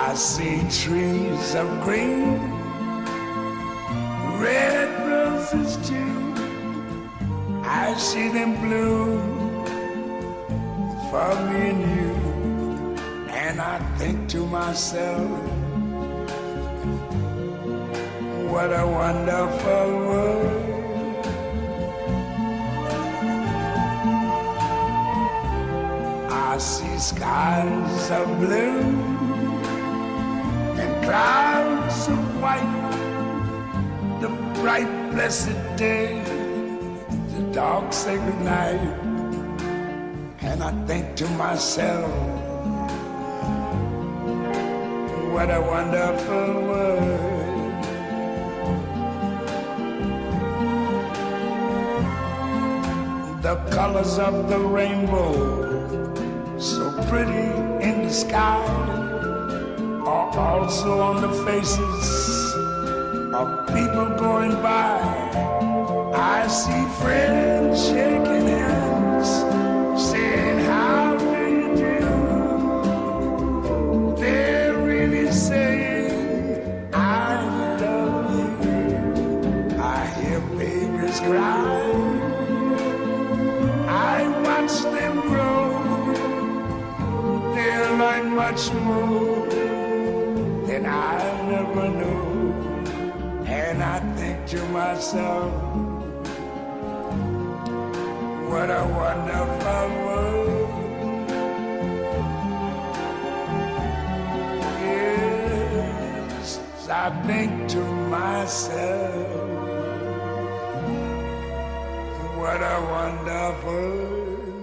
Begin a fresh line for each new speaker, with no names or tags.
I see trees of green, red roses too. I see them bloom for me and you. And I think to myself, what a wonderful world. I see skies of blue and clouds of white, the bright blessed day, the dark sacred night. And I think to myself, what a wonderful world. The colors of the rainbow, so pretty in the sky, are also on the faces of people going by. I see friends shaking hands, saying, how do you do? They're really saying, I love you. I hear babies cry, I watch them grow. They'll learn much more than I never knew. And I think to myself, what a wonderful world. Yes, I think to myself, what a wonderful world.